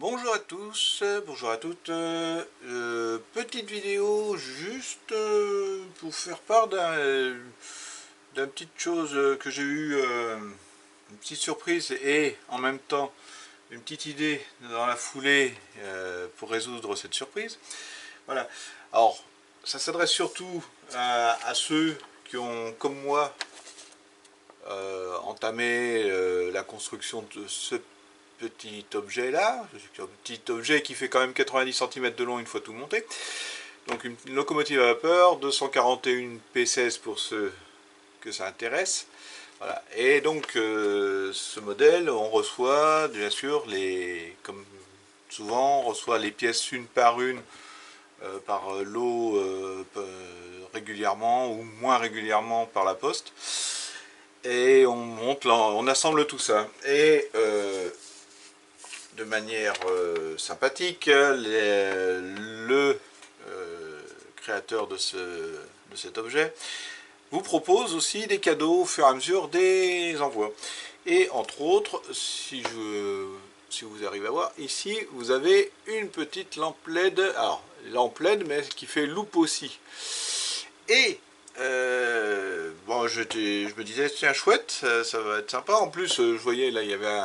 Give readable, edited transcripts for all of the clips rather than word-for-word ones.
Bonjour à tous, bonjour à toutes. Petite vidéo juste pour faire part d'une petite chose que j'ai eu, une petite surprise et en même temps une petite idée dans la foulée pour résoudre cette surprise. Voilà. Alors, ça s'adresse surtout à ceux qui ont, comme moi, entamé la construction de ce petit objet là, un petit objet qui fait quand même 90 cm de long une fois tout monté. Donc une locomotive à vapeur, 241 P16 pour ceux que ça intéresse. Voilà. Et donc ce modèle, on reçoit bien sûr, comme souvent, on reçoit les pièces une par une par lot régulièrement ou moins régulièrement par la poste. Et on assemble tout ça. Et de manière sympathique, le créateur de cet objet vous propose aussi des cadeaux au fur et à mesure des envois. Et entre autres, si vous arrivez à voir, ici vous avez une petite lampe LED, alors lampe LED mais qui fait loupe aussi. Et bon, je me disais, tiens, chouette, ça va être sympa. En plus, je voyais là, il y avait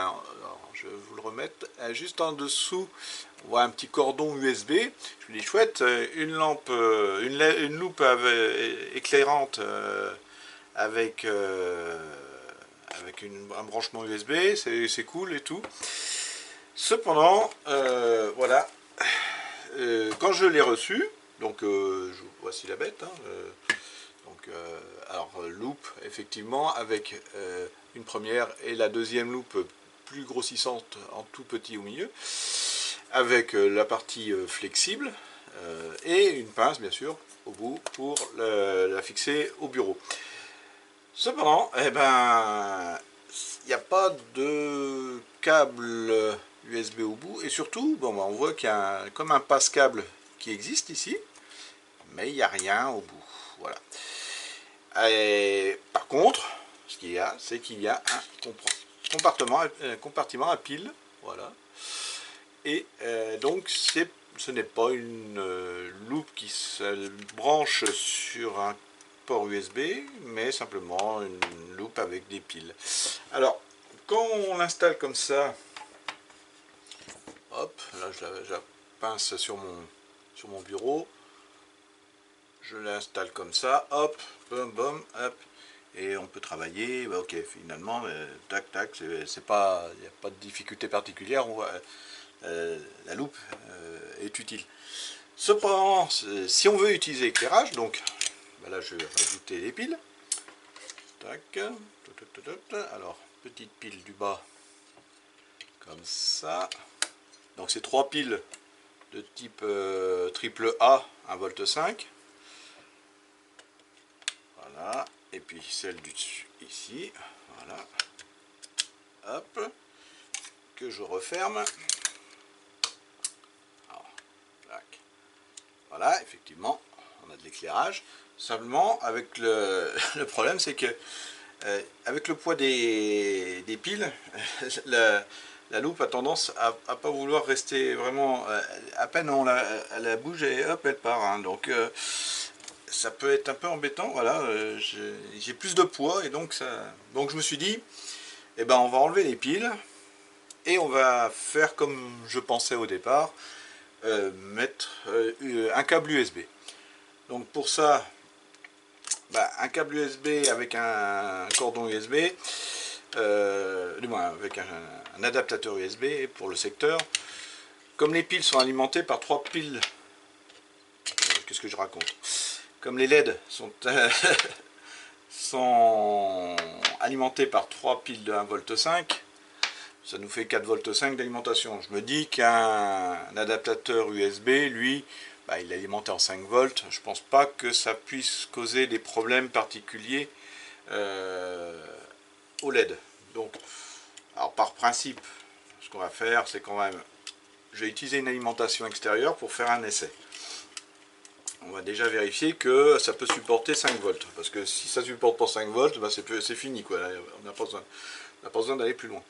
je vais vous le remettre, juste en dessous, on voit un petit cordon USB. Je me dis, chouette, une lampe, une loupe éclairante avec, un branchement USB, c'est cool et tout. Cependant, voilà, quand je l'ai reçu, donc voici la bête, hein, donc, alors loupe effectivement avec une première et la deuxième loupe plus grossissante en tout petit au milieu, avec la partie flexible et une pince bien sûr au bout pour la fixer au bureau. Cependant, eh ben, il n'y a pas de câble USB au bout et surtout, bon, on voit qu'il y a comme un passe-câble qui existe ici, mais il n'y a rien au bout. Voilà. Et par contre, ce qu'il y a, c'est qu'il y a un compartiment à pile, voilà. Et donc ce n'est pas une loupe qui se branche sur un port USB, mais simplement une loupe avec des piles. Alors, quand on l'installe comme ça, hop, là je la pince sur mon bureau, je l'installe comme ça, hop, boum, boum, hop, et on peut travailler. Bah, ok, finalement, tac, tac, c'est pas, il n'y a pas de difficulté particulière. La loupe est utile. Cependant, si on veut utiliser éclairage, donc bah là je vais rajouter les piles. Tac, alors petite pile du bas, comme ça. Donc c'est 3 piles de type triple A, 1,5 V. Voilà, et puis celle du dessus ici, voilà, hop, que je referme. Alors, voilà, effectivement, on a de l'éclairage. Simplement, avec le problème, c'est que avec le poids des piles, la loupe a tendance à pas vouloir rester vraiment, à peine elle la bouge et hop, elle part. Hein. Donc ça peut être un peu embêtant, voilà, j'ai plus de poids et donc je me suis dit, eh ben on va enlever les piles et on va faire comme je pensais au départ, mettre un câble USB. Donc pour ça, bah, un câble USB avec un cordon USB, du moins avec un adaptateur USB pour le secteur. Comme les piles sont alimentées par 3 piles, qu'est-ce que je raconte? Comme les LED sont alimentés par 3 piles de 1,5 V, ça nous fait 4,5 V d'alimentation. Je me dis qu'un adaptateur USB, lui, bah, il est alimenté en 5 volts. Je pense pas que ça puisse causer des problèmes particuliers au LED. Donc, alors par principe, ce qu'on va faire, c'est quand même, je vais utiliser une alimentation extérieure pour faire un essai. On va déjà vérifier que ça peut supporter 5 volts. Parce que si ça supporte pas 5 volts, bah c'est fini, quoi. On n'a pas besoin d'aller plus loin.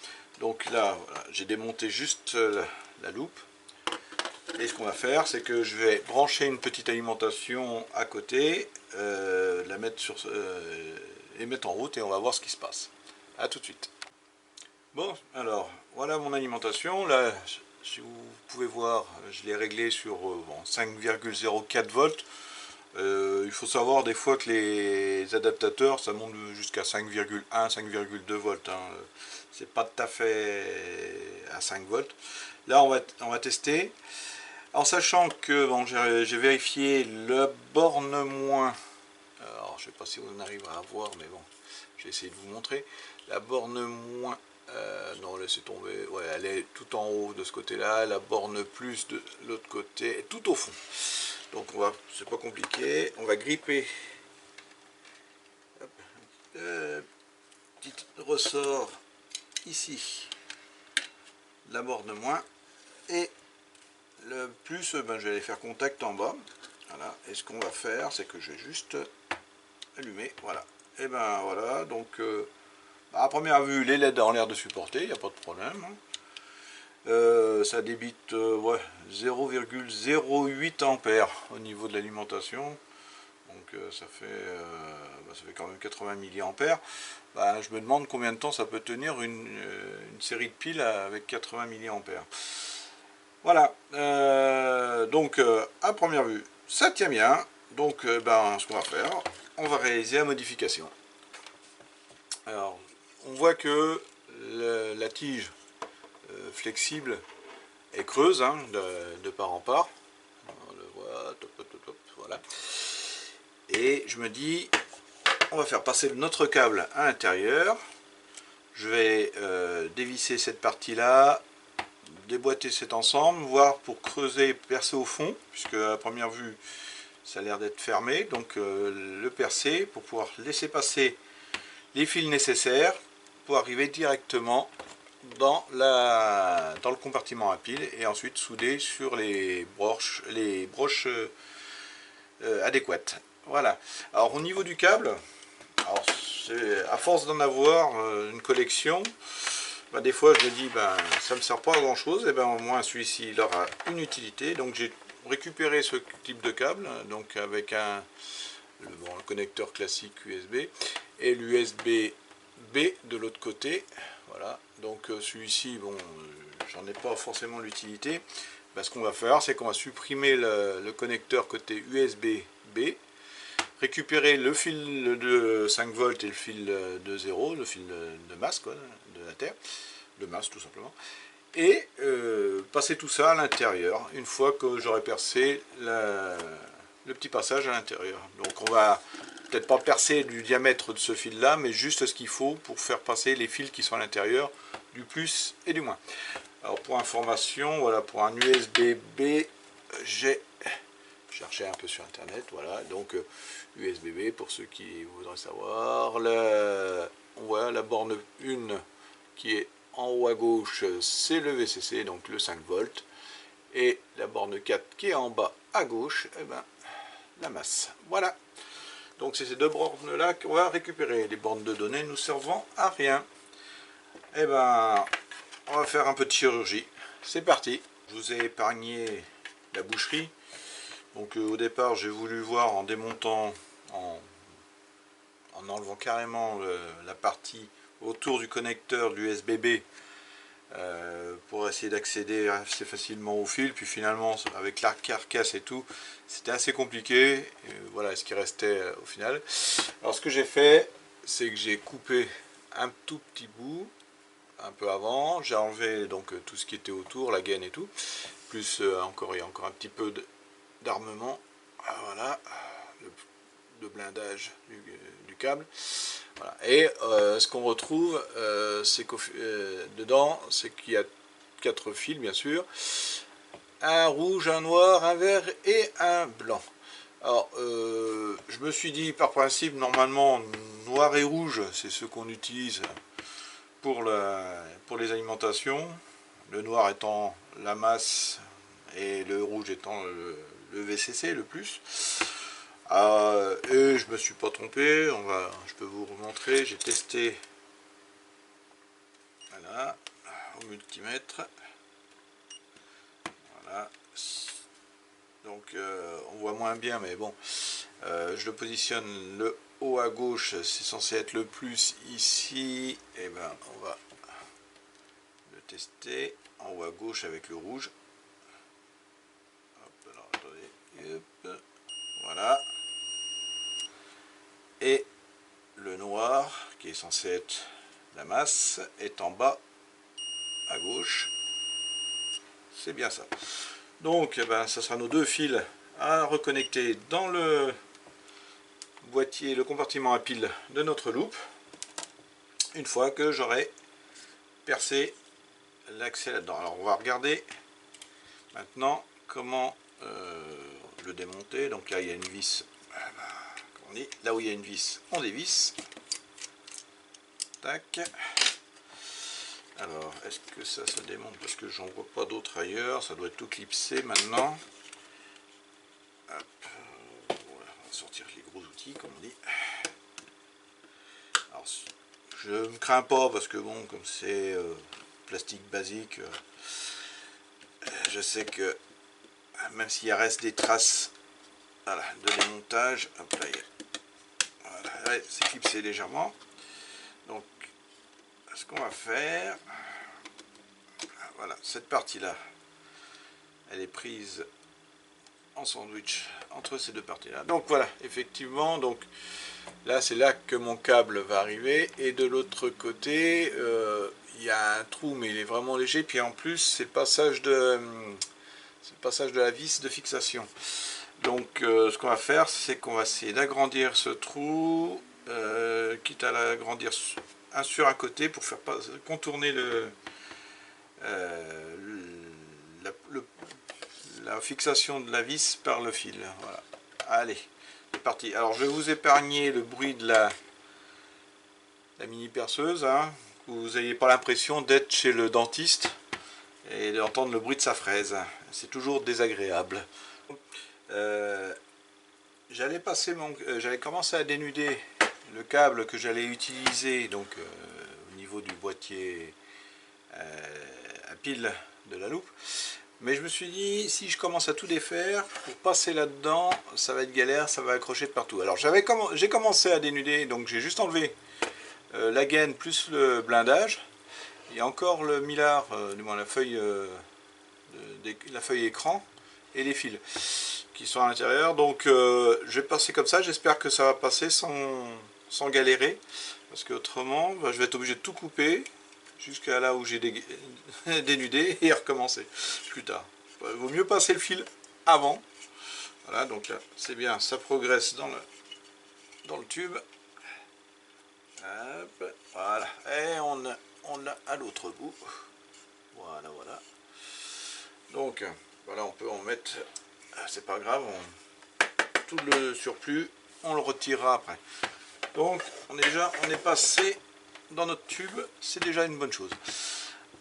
Donc là, voilà, j'ai démonté juste la loupe. Et ce qu'on va faire, c'est que je vais brancher une petite alimentation à côté, la mettre sur, et mettre en route et on va voir ce qui se passe. A tout de suite. Bon, alors, voilà mon alimentation. Là, si vous pouvez voir, je l'ai réglé sur 5,04 volts. Il faut savoir des fois que les adaptateurs, ça monte jusqu'à 5,1, 5,2 volts. Hein. C'est pas tout à fait à 5 volts. Là, on va tester. En sachant que bon, j'ai vérifié la borne moins. Alors, je ne sais pas si on arrivera à voir, mais bon, j'ai essayé de vous montrer. La borne moins. Non, laissez tomber. Ouais, elle est tout en haut de ce côté-là. La borne plus de l'autre côté, est tout au fond. Donc, c'est pas compliqué. On va gripper. Hop, petit ressort ici. La borne moins. Et le plus, ben, je vais aller faire contact en bas. Voilà. Et ce qu'on va faire, c'est que je vais juste allumer. Voilà. Et ben voilà. Donc, à première vue, les LED ont l'air de supporter. Il n'y a pas de problème. Ça débite ouais, 0,08 ampères au niveau de l'alimentation. Donc ça fait quand même 80 milliampères. Ben, je me demande combien de temps ça peut tenir une série de piles avec 80 milliampères. Voilà, donc à première vue, ça tient bien. Donc ben, ce qu'on va faire, on va réaliser la modification. Alors, on voit que la tige flexible est creuse, hein, de part en part. On le voit, voilà. Et je me dis, on va faire passer notre câble à l'intérieur. Je vais dévisser cette partie-là, déboîter cet ensemble, voir pour creuser, percer au fond, puisque à première vue ça a l'air d'être fermé, donc le percer pour pouvoir laisser passer les fils nécessaires pour arriver directement dans le compartiment à piles et ensuite souder sur les broches adéquates. Voilà. Alors au niveau du câble, alors à force d'en avoir une collection, bah, des fois je me dis ben ça me sert pas à grand chose, et ben au moins celui-ci il aura une utilité. Donc j'ai récupéré ce type de câble, donc avec le connecteur classique USB et l'USB B de l'autre côté. Voilà, donc celui-ci, bon, j'en ai pas forcément l'utilité. Ben, ce qu'on va faire, c'est qu'on va supprimer le connecteur côté USB B, récupérer le fil de 5 volts et le fil de 0, le fil de masse, quoi, de la terre, de masse tout simplement, et passer tout ça à l'intérieur, une fois que j'aurai percé le petit passage à l'intérieur. Donc on va peut-être pas percer du diamètre de ce fil là, mais juste ce qu'il faut pour faire passer les fils qui sont à l'intérieur, du plus et du moins. Alors pour information, voilà, pour un USB B, j'ai cherché un peu sur internet, voilà, donc USB B pour ceux qui voudraient savoir. On voit la borne 1 qui est en haut à gauche, c'est le VCC, donc le 5 volts, et la borne 4 qui est en bas à gauche, et ben, la masse. Voilà, donc c'est ces deux bornes là qu'on va récupérer. Les bornes de données nous servant à rien. Et ben, on va faire un peu de chirurgie. C'est parti. Je vous ai épargné la boucherie. Donc au départ j'ai voulu voir en démontant, en enlevant carrément la partie autour du connecteur de l'USB-B pour essayer d'accéder assez facilement au fil, puis finalement avec la carcasse et tout c'était assez compliqué, et voilà ce qui restait au final. Alors ce que j'ai fait, c'est que j'ai coupé un tout petit bout un peu avant, j'ai enlevé donc tout ce qui était autour, la gaine et tout, plus il y a encore un petit peu d'armement, voilà, de blindage du câble. Voilà. Et ce qu'on retrouve, c'est dedans, c'est qu'il y a 4 fils bien sûr, un rouge, un noir, un vert et un blanc. Alors je me suis dit par principe, normalement noir et rouge c'est ce qu'on utilise pour les alimentations, le noir étant la masse et le rouge étant le VCC, le plus. Et je me suis pas trompé, je peux vous remontrer, j'ai testé, voilà, au multimètre, Voilà. Donc on voit moins bien, mais bon, je le positionne le haut à gauche, c'est censé être le plus ici. Et ben on va le tester en haut à gauche avec le rouge. Hop, alors attendez, hop, voilà. Et le noir, qui est censé être la masse, est en bas à gauche. C'est bien ça. Donc, eh ben, ça sera nos deux fils à reconnecter dans le boîtier, le compartiment à pile de notre loupe, une fois que j'aurai percé l'accès là-dedans. Alors, on va regarder maintenant comment le démonter. Donc là, il y a une vis. On dit, là où il y a une vis, on dévisse. Tac. Alors, est-ce que ça se démonte? Parce que j'en vois pas d'autres ailleurs. Ça doit être tout clipsé maintenant. Hop. Voilà, on va sortir les gros outils, comme on dit. Alors, je me crains pas parce que bon, comme c'est plastique basique, je sais que même s'il reste des traces, voilà, de démontage, hop là, voilà, ouais, c'est clipsé légèrement. Donc, ce qu'on va faire, voilà, cette partie là, elle est prise en sandwich entre ces deux parties là. Donc voilà, effectivement, donc là c'est là que mon câble va arriver, et de l'autre côté il y a un trou, mais il est vraiment léger, puis en plus c'est le passage de la vis de fixation. Donc ce qu'on va faire, c'est qu'on va essayer d'agrandir ce trou, quitte à l'agrandir sur un côté pour faire contourner la fixation de la vis par le fil. Voilà. Allez, c'est parti. Alors je vais vous épargner le bruit de la mini perceuse, hein, que vous n'ayez pas l'impression d'être chez le dentiste et d'entendre le bruit de sa fraise. C'est toujours désagréable. J'allais commencer à dénuder le câble que j'allais utiliser donc au niveau du boîtier à pile de la loupe. Mais je me suis dit, si je commence à tout défaire, pour passer là-dedans, ça va être galère, ça va accrocher de partout. Alors j'ai commencé à dénuder, donc j'ai juste enlevé la gaine plus le blindage. Il y a encore le millard, du moins la feuille écran et les fils qui sont à l'intérieur. Donc je vais passer comme ça, j'espère que ça va passer sans galérer. Parce qu'autrement, bah, je vais être obligé de tout couper jusqu'à là où j'ai dénudé et recommencer plus tard. Il vaut mieux passer le fil avant. Voilà, donc là, c'est bien, ça progresse dans le tube. Hop, voilà, et on a à l'autre bout. Voilà, voilà. Donc, voilà, on peut en mettre, c'est pas grave, tout le surplus, on le retirera après. Donc, on est passé dans notre tube, c'est déjà une bonne chose.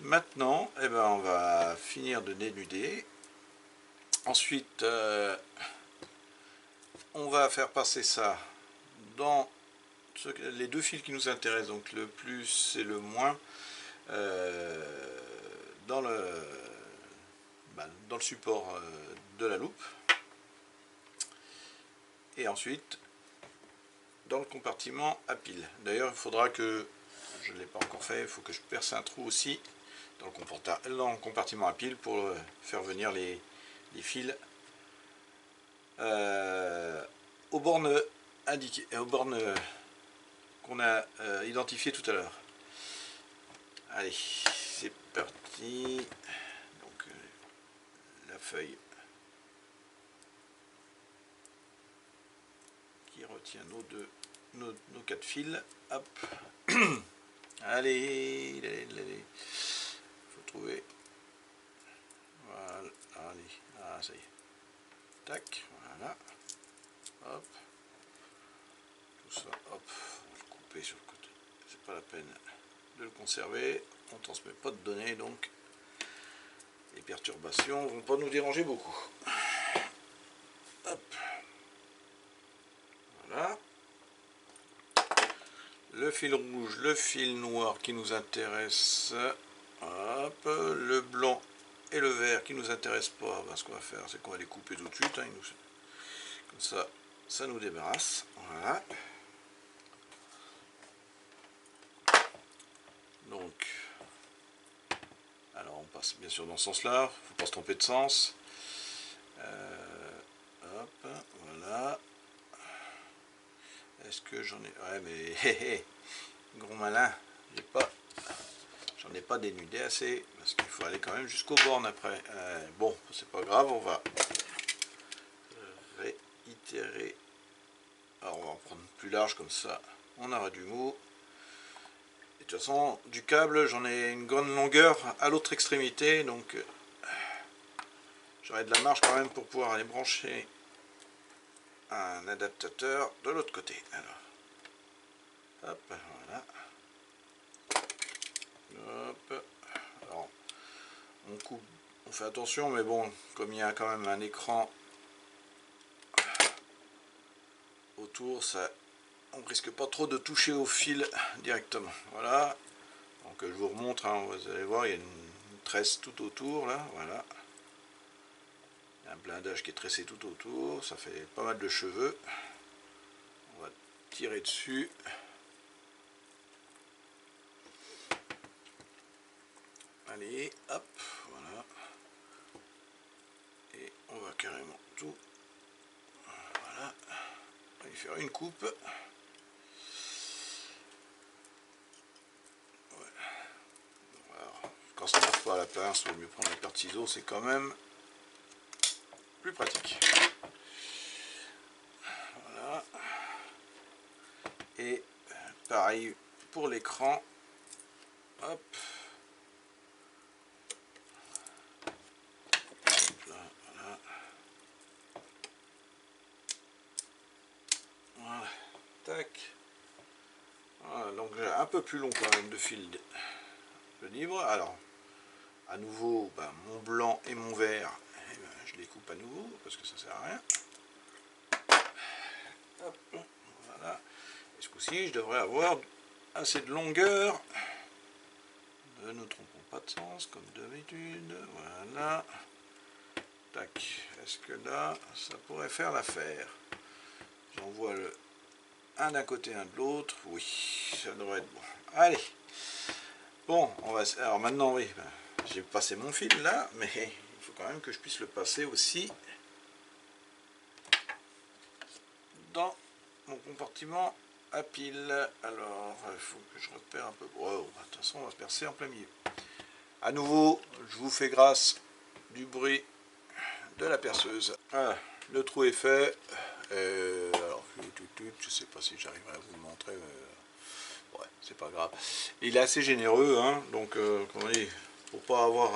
Maintenant, eh ben, on va finir de dénuder. Ensuite, on va faire passer ça dans les deux fils qui nous intéressent, donc le plus et le moins, dans le support de la loupe. Et ensuite, dans le compartiment à pile. D'ailleurs, il faudra que, je ne l'ai pas encore fait, il faut que je perce un trou aussi dans le compartiment à pile pour faire venir les fils aux bornes indiquées, aux bornes qu'on a identifiées tout à l'heure. Allez, c'est parti. Donc la feuille qui retient nos 4 fils. Hop. Allez, il faut trouver. Voilà, allez, ah ça y est. Tac, voilà. Hop. Tout ça, hop, on va le couper sur le côté. C'est pas la peine de le conserver. On ne transmet pas de données, donc les perturbations ne vont pas nous déranger beaucoup. Hop. Voilà. Le fil rouge, le fil noir qui nous intéresse. Hop. Le blanc et le vert qui nous intéresse pas, ben, ce qu'on va faire, c'est qu'on va les couper tout de suite. Hein, comme ça nous débarrasse. Voilà. Donc, alors on passe bien sûr dans ce sens-là. Il ne faut pas se tromper de sens. Hop, voilà. Est-ce que j'en ai... Ouais, mais gros malin, j'en ai pas dénudé assez, parce qu'il faut aller quand même jusqu'aux bornes après. Bon, c'est pas grave, on va réitérer. Alors on va en prendre plus large comme ça, on aura du mou. Et de toute façon, du câble, j'en ai une grande longueur à l'autre extrémité, donc j'aurai de la marge quand même pour pouvoir aller brancher un adaptateur de l'autre côté. Alors, hop, voilà. Hop. Alors, on coupe, on fait attention, mais bon, comme il y a quand même un écran autour, ça, on risque pas trop de toucher au fil directement. Voilà. Donc je vous remontre, hein, vous allez voir, il y a une tresse tout autour là, voilà. Il y a un blindage qui est tressé tout autour, ça fait pas mal de cheveux. On va tirer dessus. Allez, hop, voilà. Et on va carrément tout. Voilà. On va y faire une coupe. Ouais. Alors, quand ça ne marche pas à la pince, il vaut mieux prendre la paire de ciseaux, c'est quand même plus pratique. Voilà. Et pareil pour l'écran. Hop. Là, voilà. Voilà. Tac. Voilà, donc j'ai un peu plus long quand même de fil de libre. Alors, à nouveau, ben, mon blanc et mon vert, eh ben, je les coupe à nouveau parce que ça sert à rien. Hop, voilà. Et ce coup-ci, je devrais avoir assez de longueur. Ne nous trompons pas de sens, comme d'habitude. Voilà. Tac. Est-ce que là, ça pourrait faire l'affaire? J'envoie un d'un côté, un de l'autre. Oui, ça devrait être bon. Allez. Bon, on va. Alors maintenant, oui, ben, j'ai passé mon fil là, mais il faut quand même que je puisse le passer aussi dans mon compartiment à pile. Alors, il faut que je repère un peu. Oh, de toute façon, on va se percer en plein milieu. À nouveau, je vous fais grâce du bruit de la perceuse. Voilà, le trou est fait. Alors, je sais pas si j'arriverai à vous le montrer. Ouais, c'est pas grave. Il est assez généreux, hein, donc, comme on dit, pour pas avoir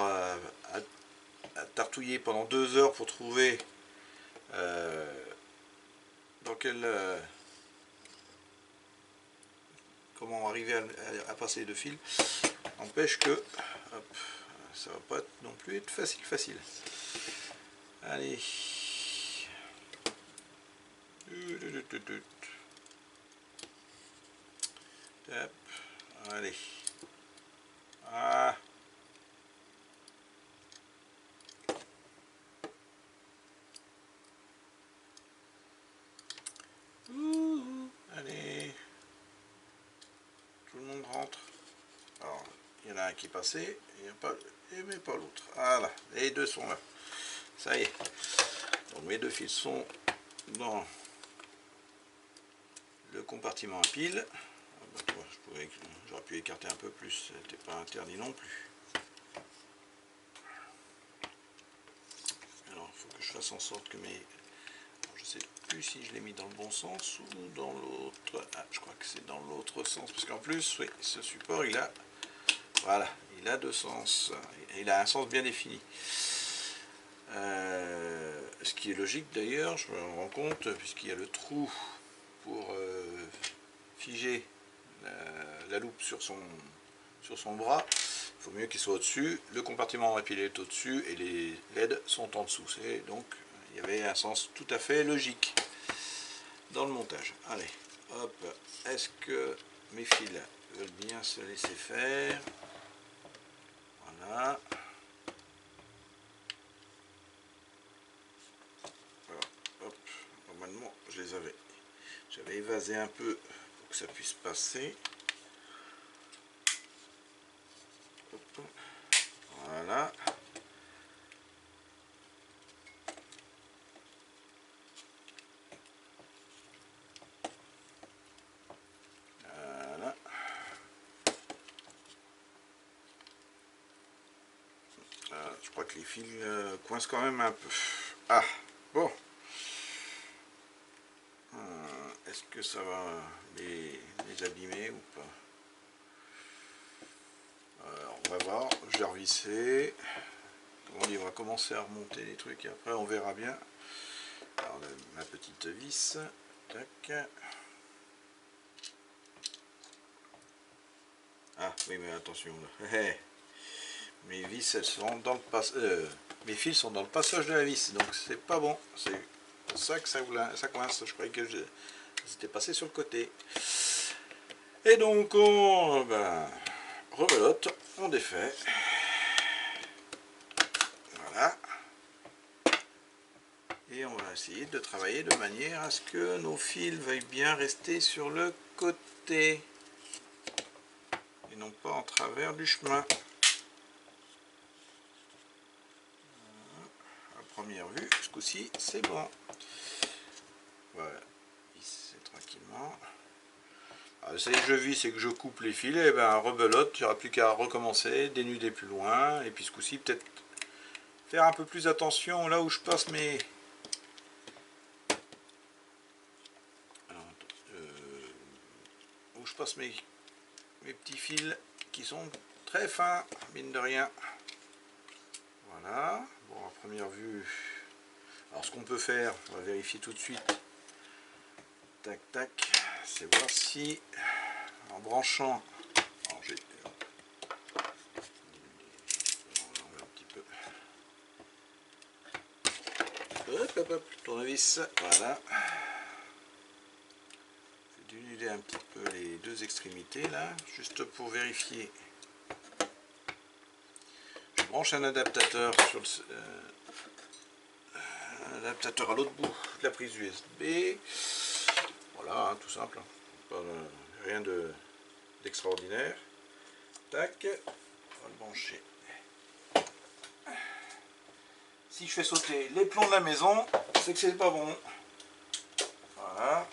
à tartouiller pendant 2 heures pour trouver dans quel comment arriver à passer de fil, n'empêche que hop, ça va pas non plus être facile. Allez. Hop. Allez. Ah. Allez. Tout le monde rentre. Alors, il y en a un qui est passé, mais pas l'autre. Voilà, les deux sont là. Ça y est. Donc mes deux fils sont dans le compartiment à pile. J'aurais pu écarter un peu plus, c'était pas interdit non plus. Alors il faut que je fasse en sorte que mes... Alors, je sais plus si je l'ai mis dans le bon sens ou dans l'autre. Ah, je crois que c'est dans l'autre sens, parce qu'en plus, oui, ce support, il a... Voilà, il a deux sens. Il a un sens bien défini. Ce qui est logique d'ailleurs, je me rends compte, puisqu'il y a le trou pour figer la loupe sur son bras. Il faut mieux qu'il soit au-dessus. Le compartiment à pile est au-dessus et les LED sont en dessous. Donc il y avait un sens tout à fait logique dans le montage. Allez, hop, est-ce que mes fils veulent bien se laisser faire? Voilà. vaser un peu pour que ça puisse passer. Hop. Voilà. Voilà. Je crois que les fils coincent quand même un peu. Ah, bon. Est-ce que ça va les abîmer ou pas? Alors, on va voir. Je vais revisser. On va commencer à remonter les trucs et après on verra bien. Alors, ma petite vis. Tac. Ah oui, mais attention là. Mes vis, elles sont dans le mes fils sont dans le passage de la vis, donc c'est pas bon. C'est pour ça que ça coince. Je croyais que c'était passé sur le côté. Et donc on rebelote, on défait. Voilà. Et on va essayer de travailler de manière à ce que nos fils veuillent bien rester sur le côté et non pas en travers du chemin. À première vue, ce coup-ci, c'est bon. Voilà, c'est tranquillement. Alors, ça y est, je vis, c'est que je coupe les fils, et ben rebelote, il n'y aura plus qu'à recommencer, dénuder plus loin, et puis ce coup-ci, peut-être faire un peu plus attention là où je passe mes... où je passe mes petits fils qui sont très fins, mine de rien. Voilà, bon, à première vue, alors ce qu'on peut faire, on va vérifier tout de suite, tac tac, c'est voir si, en branchant, alors j'ai, on va un petit peu, hop hop hop, tournevis, voilà, je vais dénuder un petit peu les deux extrémités là, juste pour vérifier. Je branche un adaptateur sur un adaptateur à l'autre bout de la prise USB. Voilà, hein, tout simple, pas rien d'extraordinaire. Tac, on va le brancher. Si je fais sauter les plombs de la maison, c'est que c'est pas bon. Voilà,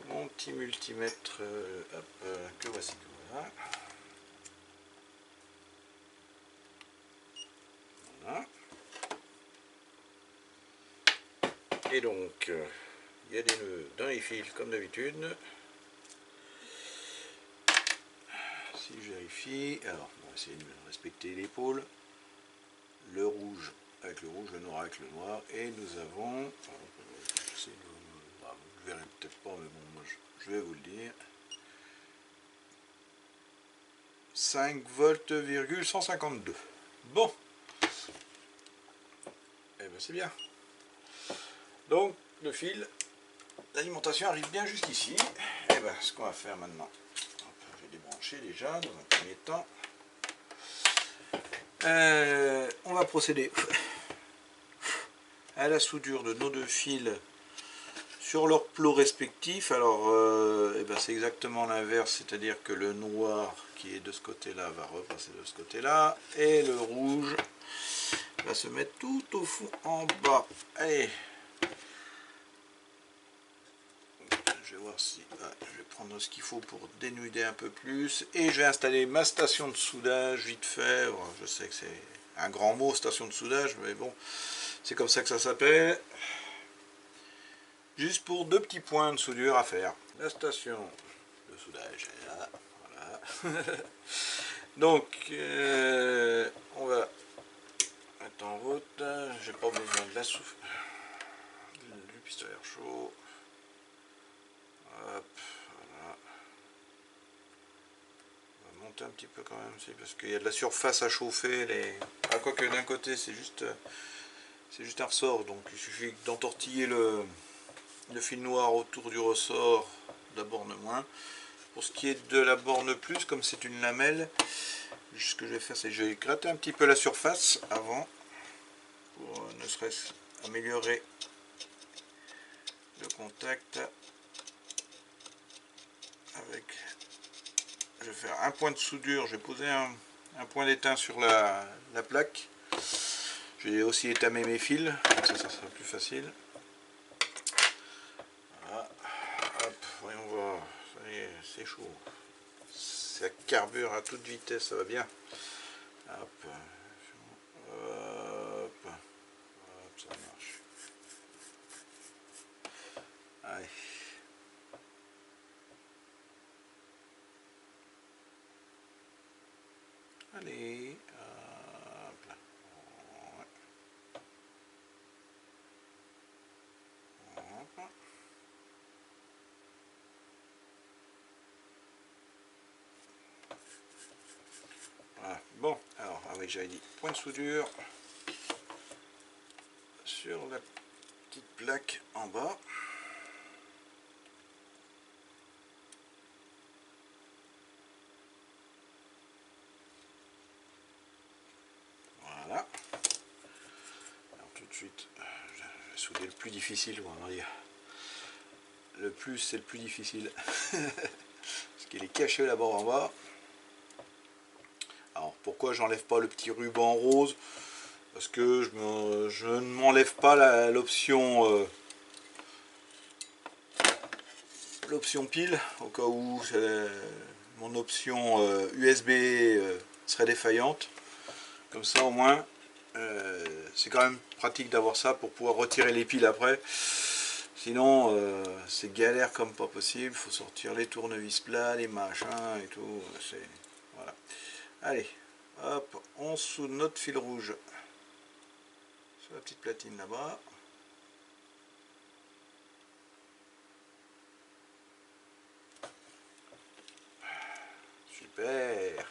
mon petit multimètre, hop, que voici, voilà. Voilà. Et donc, il y a des nœuds dans les fils comme d'habitude. Si je vérifie, alors on va essayer de respecter l'épaule, le rouge avec le rouge, le noir avec le noir, et nous avons, vous ne verrez peut-être pas, mais bon, moi je vais vous le dire, 5 volts, 152. Bon, et ben c'est bien. Donc le fil, l'alimentation arrive bien jusqu'ici. Et ben ce qu'on va faire maintenant, je vais débrancher déjà dans un premier temps. On va procéder à la soudure de nos deux fils sur leurs plots respectifs. Alors ben c'est exactement l'inverse, c'est-à-dire que le noir qui est de ce côté là va repasser de ce côté là et le rouge va se mettre tout au fond en bas. Allez, je vais voir si je vais prendre ce qu'il faut pour dénuder un peu plus et je vais installer ma station de soudage vite fait. Bon, je sais que c'est un grand mot, station de soudage, mais bon, c'est comme ça que ça s'appelle. Juste pour deux petits points de soudure à faire. La station de soudage est là, voilà. Donc on va mettre en route. J'ai pas besoin de la souffle du pistolet à air chaud. Hop, voilà. On va monter un petit peu quand même, parce qu'il y a de la surface à chauffer. Ah, quoique d'un côté c'est juste un ressort, donc il suffit d'entortiller le fil noir autour du ressort de la borne moins. Pour ce qui est de la borne plus, comme c'est une lamelle, ce que je vais faire, c'est que je vais gratter un petit peu la surface avant, pour ne serait-ce améliorer le contact. avec, je vais faire un point de soudure, je vais poser un point d'étain sur la plaque. J'ai aussi étamé mes fils, ça sera plus facile. Voilà. Hop, voyons voir, ça y est, c'est chaud. Ça carbure à toute vitesse, ça va bien. Hop, hop, hop, ça marche. Allez. Allez, hop là. Hop. Voilà. Bon, alors, ah oui, j'avais dit point de soudure sur la petite plaque en bas. Voilà. Alors tout de suite, je vais souder le plus difficile, on va dire. Le plus, c'est le plus difficile. Parce qu'il est caché là-bas en bas. Alors pourquoi j'enlève pas le petit ruban rose? Parce que je ne m'enlève pas l'option pile, au cas où mon option USB serait défaillante. Comme ça au moins, c'est quand même pratique d'avoir ça pour pouvoir retirer les piles après. Sinon, c'est galère comme pas possible. Il faut sortir les tournevis plats, les machins et tout. Voilà. Allez, hop, on soude notre fil rouge sur la petite platine là-bas. Super.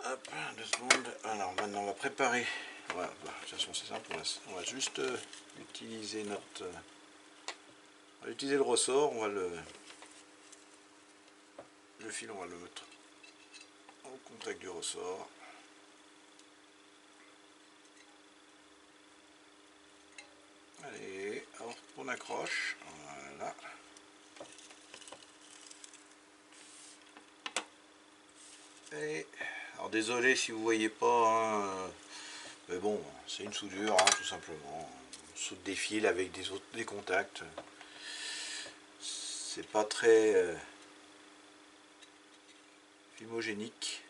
Hop, 2 secondes. Alors maintenant on va préparer. Voilà, de toute façon c'est simple. On va juste utiliser on va utiliser le ressort. On va le fil, on va le mettre au contact du ressort. Allez, hop, on accroche. Voilà. Et alors désolé si vous voyez pas, hein, mais bon, c'est une soudure, hein, tout simplement. On soude des fils avec des contacts. C'est pas très homogénique.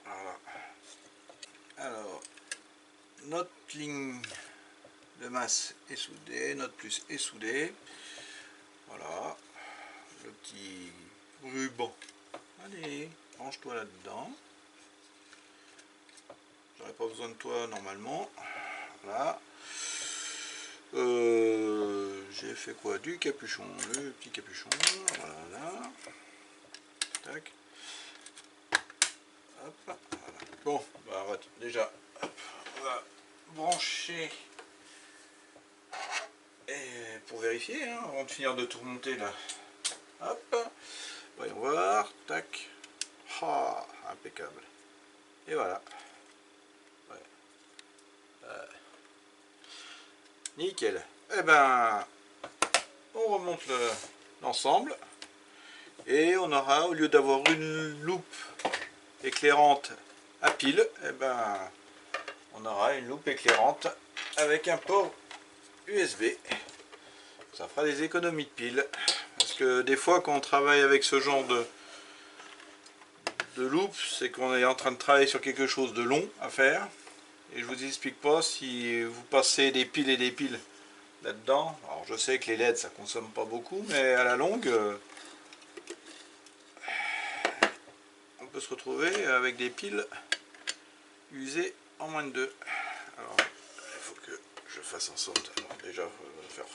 Voilà. Alors, notre ligne de masse est soudée, notre plus est soudé. Voilà, le petit ruban. Allez, range-toi là-dedans. J'aurais pas besoin de toi normalement. Voilà. J'ai fait quoi? Du capuchon, le petit capuchon. Voilà. Tac. Hop. Voilà. Bon, bah, déjà, hop, on va brancher. Et pour vérifier, hein, avant de finir de tout remonter là. Hop. Voyons voir. Tac. Ah, impeccable. Et voilà. Ouais. Nickel. Eh ben, on remonte l'ensemble. Et on aura, au lieu d'avoir une loupe éclairante à pile, eh ben, on aura une loupe éclairante avec un port USB. Ça fera des économies de piles. Parce que des fois, quand on travaille avec ce genre de loupe, c'est qu'on est en train de travailler sur quelque chose de long à faire. Et je vous explique pas, si vous passez des piles et des piles là-dedans. Alors je sais que les LED ça consomme pas beaucoup, mais à la longue, on peut se retrouver avec des piles usées en moins de 2. Alors il faut que je fasse en sorte, alors déjà faire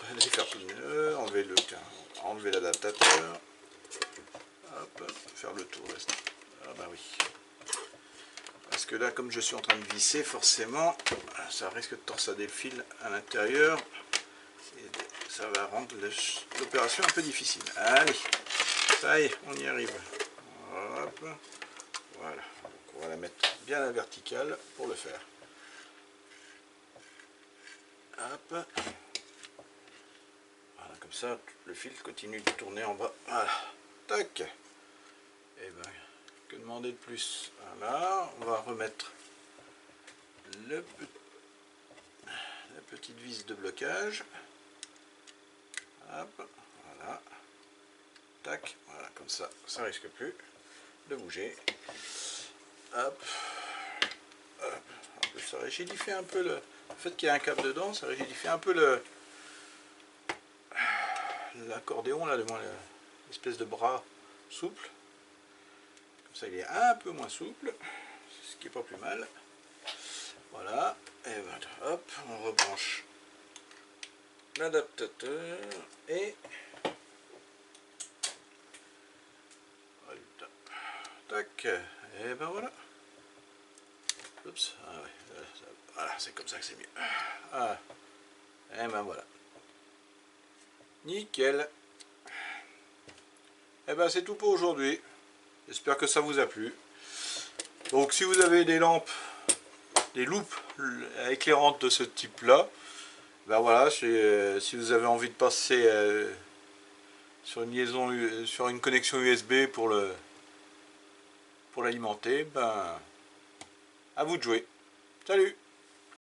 tout le nœud, enlever l'adaptateur, hop, faire le tour. Ah bah oui. Parce que là, comme je suis en train de visser, forcément, ça risque de torsader le fil à l'intérieur. Et ça va rendre l'opération un peu difficile. Allez, ça y est, on y arrive. Hop. Voilà. Donc on va la mettre bien à la verticale pour le faire. Hop. Voilà, comme ça, le fil continue de tourner en bas. Voilà. Tac. Et ben, que demander de plus? Voilà, on va remettre la petite vis de blocage. Hop, voilà. Tac, voilà, comme ça, ça risque plus de bouger. Hop. Hop. En plus, ça rigidifie un peu le fait qu'il y a un câble dedans, ça rigidifie un peu l'accordéon là, l'espèce de bras souple. Comme ça, il est un peu moins souple, ce qui est pas plus mal. Voilà, et ben, hop, on rebranche l'adaptateur et tac, et ben voilà. Oups, ah ouais, voilà, c'est comme ça que c'est mieux. Ah, et ben voilà. Nickel. Et ben c'est tout pour aujourd'hui. J'espère que ça vous a plu. Donc si vous avez des lampes, des loupes éclairantes de ce type là, ben voilà, si vous avez envie de passer sur une liaison, sur une connexion USB pour l'alimenter, ben à vous de jouer. Salut!